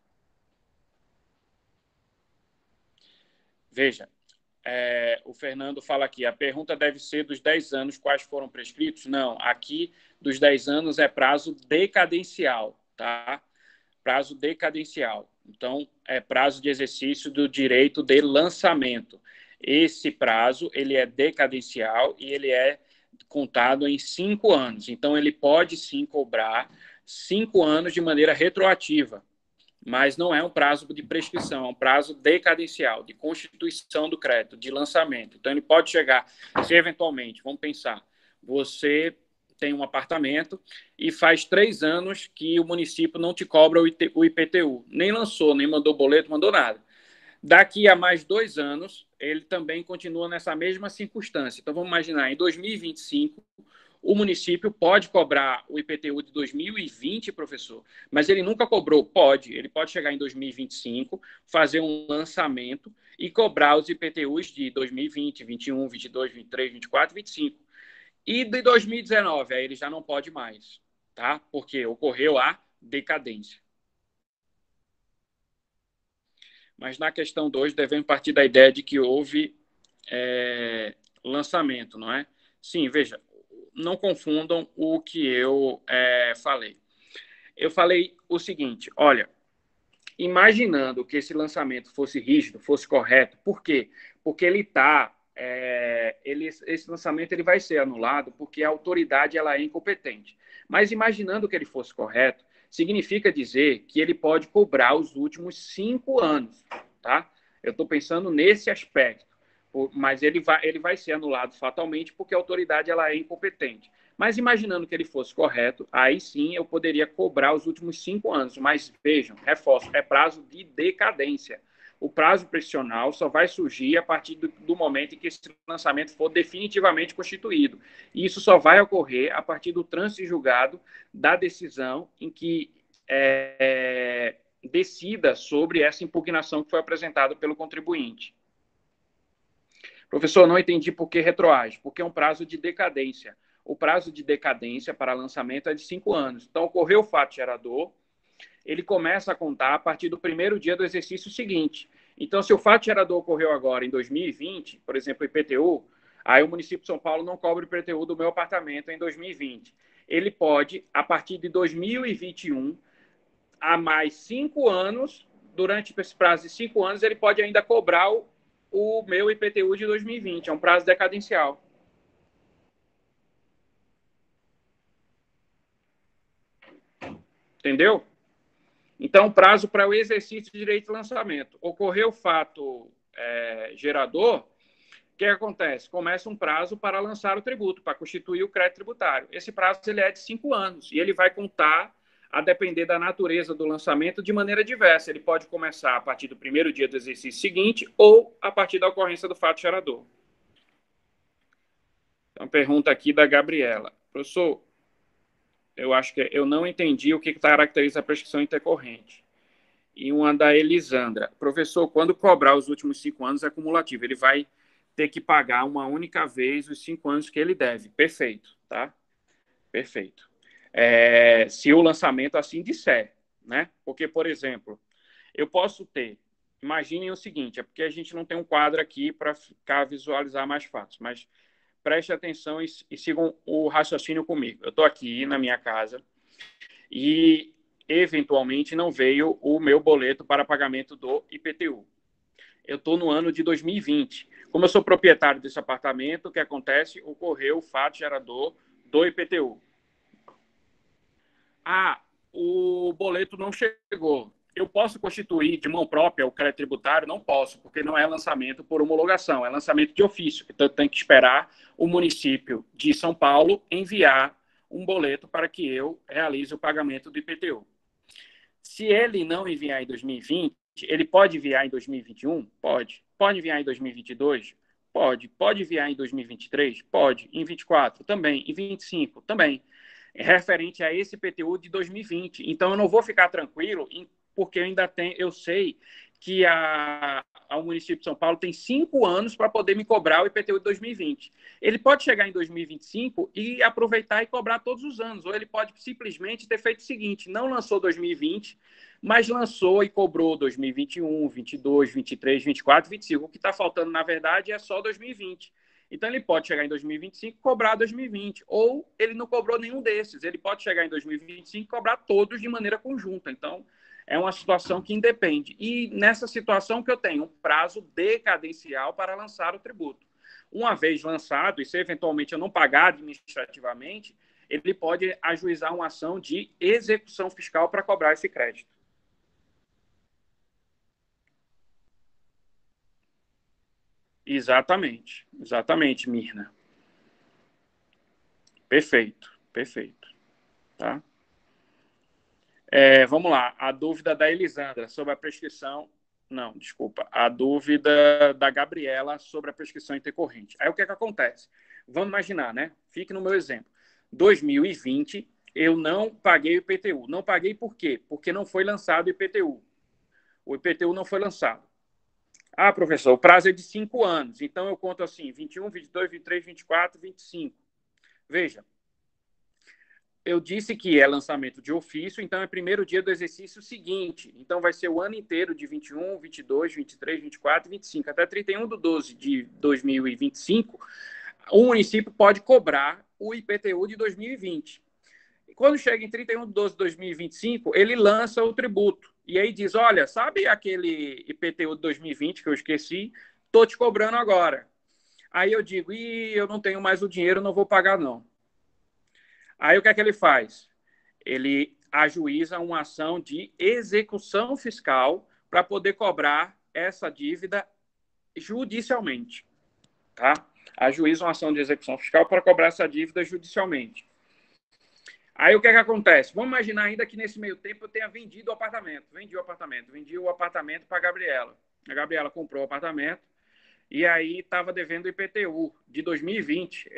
Veja, o Fernando fala aqui, a pergunta deve ser dos 10 anos, quais foram prescritos? Não, aqui dos 10 anos é prazo decadencial, tá? Prazo decadencial. Então, é prazo de exercício do direito de lançamento. Esse prazo, ele é decadencial e ele é contado em 5 anos. Então, ele pode, sim, cobrar 5 anos de maneira retroativa, mas não é um prazo de prescrição, é um prazo decadencial, de constituição do crédito, de lançamento. Então, ele pode chegar, se eventualmente, vamos pensar, você tem um apartamento e faz 3 anos que o município não te cobra o IPTU. Nem lançou, nem mandou boleto, mandou nada. Daqui a mais 2 anos, ele também continua nessa mesma circunstância. Então, vamos imaginar, em 2025, o município pode cobrar o IPTU de 2020, professor, mas ele nunca cobrou. Pode. Ele pode chegar em 2025, fazer um lançamento e cobrar os IPTUs de 2020, 21, 22, 23, 24, 25. E de 2019, aí ele já não pode mais, tá? Porque ocorreu a decadência. Mas na questão 2, devemos partir da ideia de que houve lançamento, não é? Sim, veja, não confundam o que eu falei. Eu falei o seguinte, olha, imaginando que esse lançamento fosse rígido, fosse correto, por quê? Porque esse lançamento ele vai ser anulado porque a autoridade ela é incompetente. Mas imaginando que ele fosse correto, significa dizer que ele pode cobrar os últimos 5 anos, tá? Eu estou pensando nesse aspecto, mas ele vai ser anulado fatalmente porque a autoridade ela é incompetente. Mas imaginando que ele fosse correto, aí sim eu poderia cobrar os últimos 5 anos. Mas vejam, reforço, é prazo de decadência. O prazo prescricional só vai surgir a partir do momento em que esse lançamento for definitivamente constituído. E isso só vai ocorrer a partir do trânsito em julgado da decisão em que decida sobre essa impugnação que foi apresentada pelo contribuinte. Professor, não entendi por que retroage. Porque é um prazo de decadência. O prazo de decadência para lançamento é de 5 anos. Então, ocorreu o fato gerador, ele começa a contar a partir do primeiro dia do exercício seguinte. Então, se o fato gerador ocorreu agora em 2020, por exemplo, o IPTU, aí o município de São Paulo não cobra o IPTU do meu apartamento em 2020. Ele pode, a partir de 2021, a mais 5 anos, durante esse prazo de 5 anos, ele pode ainda cobrar o meu IPTU de 2020. É um prazo decadencial. Entendeu? Então, prazo para o exercício de direito de lançamento. Ocorreu o fato gerador, o que acontece? Começa um prazo para lançar o tributo, para constituir o crédito tributário. Esse prazo ele é de 5 anos e ele vai contar, a depender da natureza do lançamento, de maneira diversa. Ele pode começar a partir do primeiro dia do exercício seguinte ou a partir da ocorrência do fato gerador. Então, pergunta aqui da Gabriela. Professor, eu acho que eu não entendi o que caracteriza a prescrição intercorrente. E uma da Elisandra. Professor, quando cobrar os últimos 5 anos é cumulativo. Ele vai ter que pagar uma única vez os 5 anos que ele deve. Perfeito, tá? Perfeito. Se o lançamento assim disser, né? Porque, por exemplo, eu posso ter... Imaginem o seguinte, é porque a gente não tem um quadro aqui para ficar visualizar mais fatos, mas preste atenção e sigam o raciocínio comigo. Eu estou aqui na minha casa e eventualmente não veio o meu boleto para pagamento do IPTU. Eu estou no ano de 2020. Como eu sou proprietário desse apartamento, o que acontece? Ocorreu o fato gerador do IPTU. Ah, o boleto não chegou. Eu posso constituir de mão própria o crédito tributário? Não posso, porque não é lançamento por homologação, é lançamento de ofício. Então, eu tenho que esperar o município de São Paulo enviar um boleto para que eu realize o pagamento do IPTU. Se ele não enviar em 2020, ele pode enviar em 2021? Pode. Pode enviar em 2022? Pode. Pode enviar em 2023? Pode. Em 24? Também. Em 25? Também. Referente a esse IPTU de 2020. Então, eu não vou ficar tranquilo, porque eu sei que o município de São Paulo tem 5 anos para poder me cobrar o IPTU de 2020. Ele pode chegar em 2025 e aproveitar e cobrar todos os anos, ou ele pode simplesmente ter feito o seguinte: não lançou 2020, mas lançou e cobrou 2021, 22, 23, 24, 25. O que está faltando, na verdade, é só 2020. Então, ele pode chegar em 2025 e cobrar 2020, ou ele não cobrou nenhum desses. Ele pode chegar em 2025 e cobrar todos de maneira conjunta. Então, é uma situação que independe. E nessa situação que eu tenho um prazo decadencial para lançar o tributo. Uma vez lançado, e se eventualmente eu não pagar administrativamente, ele pode ajuizar uma ação de execução fiscal para cobrar esse crédito. Exatamente. Exatamente, Mirna. Perfeito. Perfeito. Tá? Vamos lá. A dúvida da Elisandra sobre a prescrição. Não, desculpa. A dúvida da Gabriela sobre a prescrição intercorrente. Aí o que é que acontece? Vamos imaginar, né? Fique no meu exemplo. 2020, eu não paguei o IPTU. Não paguei por quê? Porque não foi lançado o IPTU. O IPTU não foi lançado. Ah, professor, o prazo é de 5 anos. Então eu conto assim: 21, 22, 23, 24, 25. Veja, eu disse que é lançamento de ofício, então é primeiro dia do exercício seguinte. Então vai ser o ano inteiro de 21, 22, 23, 24 e 25. Até 31 de 12 de 2025, o município pode cobrar o IPTU de 2020. E quando chega em 31 de 12 de 2025, ele lança o tributo. E aí diz: olha, sabe aquele IPTU de 2020 que eu esqueci? Estou te cobrando agora. Aí eu digo: eu não tenho mais o dinheiro, não vou pagar não. Aí o que é que ele faz? Ele ajuiza uma ação de execução fiscal para poder cobrar essa dívida judicialmente. Tá? Ajuiza uma ação de execução fiscal para cobrar essa dívida judicialmente. Aí o que é que acontece? Vamos imaginar ainda que nesse meio tempo eu tenha vendido o apartamento. Vendi o apartamento para a Gabriela. A Gabriela comprou o apartamento e aí estava devendo o IPTU de 2020.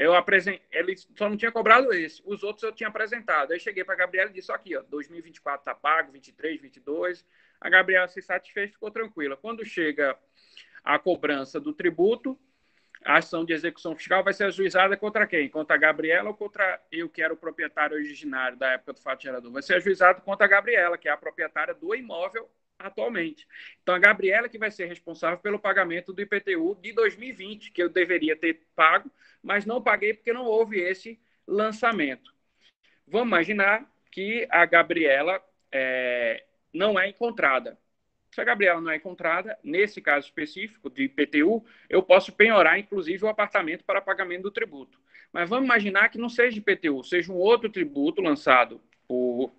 Ele só não tinha cobrado esse. Os outros eu tinha apresentado. Aí cheguei para a Gabriela e disse: aqui, ó, 2024 está pago, 23, 22. A Gabriela se satisfez, ficou tranquila. Quando chega a cobrança do tributo, a ação de execução fiscal vai ser ajuizada contra quem? Contra a Gabriela ou contra eu, que era o proprietário originário da época do fato gerador? Vai ser ajuizado contra a Gabriela, que é a proprietária do imóvel atualmente. Então, a Gabriela que vai ser responsável pelo pagamento do IPTU de 2020, que eu deveria ter pago, mas não paguei porque não houve esse lançamento. Vamos imaginar que a Gabriela não é encontrada. Se a Gabriela não é encontrada, nesse caso específico de IPTU, eu posso penhorar, inclusive, o apartamento para pagamento do tributo. Mas vamos imaginar que não seja IPTU, seja um outro tributo lançado por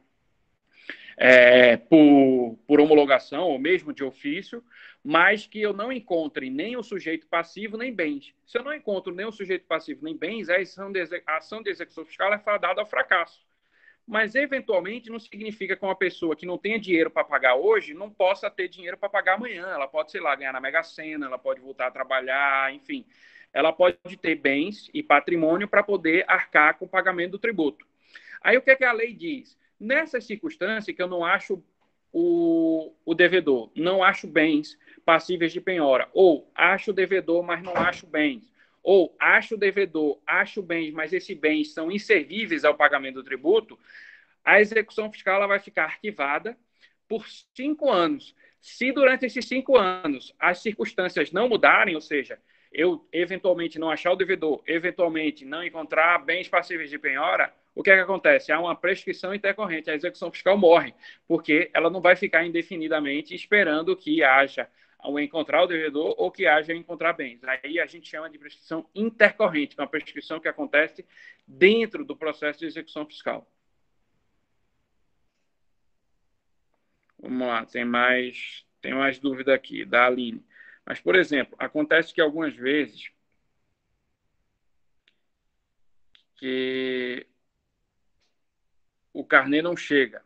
homologação ou mesmo de ofício, mas que eu não encontre nem o sujeito passivo nem bens. Se eu não encontro nem o sujeito passivo nem bens, a ação de execução fiscal é fadada ao fracasso. Mas, eventualmente, não significa que uma pessoa que não tenha dinheiro para pagar hoje não possa ter dinheiro para pagar amanhã. Ela pode, sei lá, ganhar na Mega Sena, ela pode voltar a trabalhar, enfim. Ela pode ter bens e patrimônio para poder arcar com o pagamento do tributo. Aí, o que é que a lei diz? Nessas circunstâncias que eu não acho o devedor, não acho bens passíveis de penhora, ou acho o devedor, mas não acho bens, ou acho o devedor, acho bens, mas esses bens são inservíveis ao pagamento do tributo, a execução fiscal ela vai ficar arquivada por 5 anos. Se durante esses 5 anos as circunstâncias não mudarem, ou seja, eu eventualmente não achar o devedor, eventualmente não encontrar bens passíveis de penhora, o que é que acontece? Há uma prescrição intercorrente, a execução fiscal morre, porque ela não vai ficar indefinidamente esperando que haja ao encontrar o devedor ou que haja encontrar bens. Aí a gente chama de prescrição intercorrente, que é uma prescrição que acontece dentro do processo de execução fiscal. Vamos lá, tem mais dúvida aqui, da Aline. Mas, por exemplo, acontece que algumas vezes que o carnê não chega.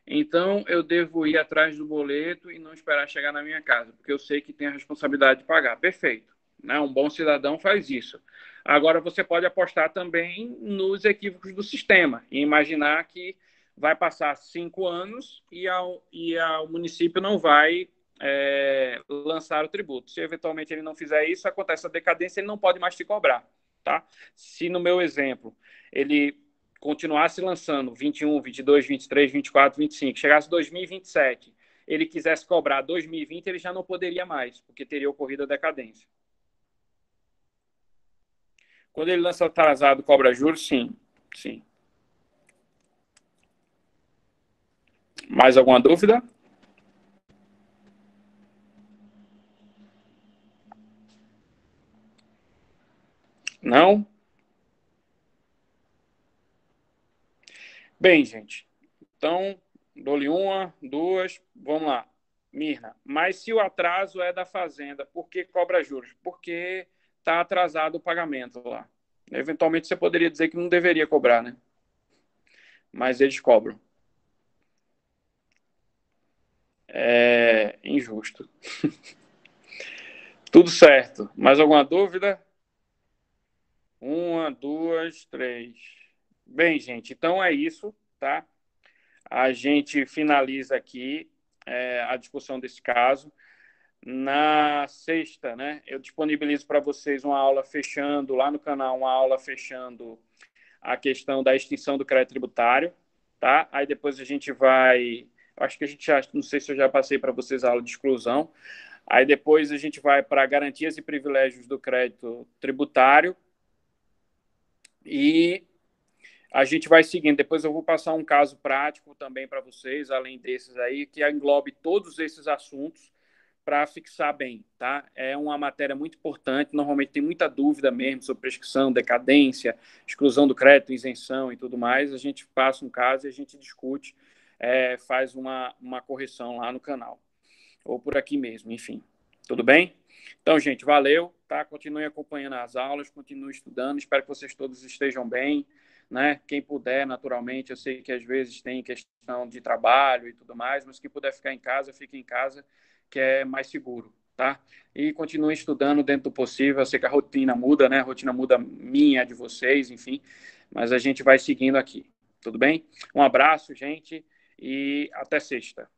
Então, eu devo ir atrás do boleto e não esperar chegar na minha casa, porque eu sei que tem a responsabilidade de pagar. Perfeito. Né? Um bom cidadão faz isso. Agora, você pode apostar também nos equívocos do sistema e imaginar que vai passar 5 anos e o município não vai lançar o tributo. Se eventualmente ele não fizer isso, acontece a decadência, ele não pode mais te cobrar. Tá? Se no meu exemplo ele continuasse lançando 21, 22, 23, 24, 25, chegasse 2027, ele quisesse cobrar 2020, ele já não poderia mais, porque teria ocorrido a decadência. Quando ele lança atrasado, cobra juros? Sim. Sim. Mais alguma dúvida? Não? Bem, gente. Então, dou-lhe uma, duas, vamos lá. Mirna, mas se o atraso é da fazenda, por que cobra juros? Porque está atrasado o pagamento lá. Eventualmente você poderia dizer que não deveria cobrar, né? Mas eles cobram. É injusto. Tudo certo. Mais alguma dúvida? Uma, duas, três. Bem, gente, então é isso, tá? A gente finaliza aqui a discussão desse caso. Na sexta, né, eu disponibilizo para vocês uma aula fechando, lá no canal, uma aula fechando a questão da extinção do crédito tributário, tá? Aí depois a gente vai, acho que a gente já, não sei se eu já passei para vocês a aula de exclusão. Aí depois a gente vai para garantias e privilégios do crédito tributário e a gente vai seguindo. Depois eu vou passar um caso prático também para vocês, além desses aí, que englobe todos esses assuntos para fixar bem, tá? É uma matéria muito importante, normalmente tem muita dúvida mesmo sobre prescrição, decadência, exclusão do crédito, isenção e tudo mais. A gente passa um caso e a gente discute, faz uma correção lá no canal, ou por aqui mesmo, enfim. Tudo bem? Então, gente, valeu, tá? Continue acompanhando as aulas, continue estudando, espero que vocês todos estejam bem, né? Quem puder, naturalmente, eu sei que às vezes tem questão de trabalho e tudo mais, mas quem puder ficar em casa, fique em casa, que é mais seguro, tá? E continue estudando dentro do possível. Eu sei que a rotina muda, né? A rotina muda minha, de vocês, enfim, mas a gente vai seguindo aqui, tudo bem? Um abraço, gente, e até sexta.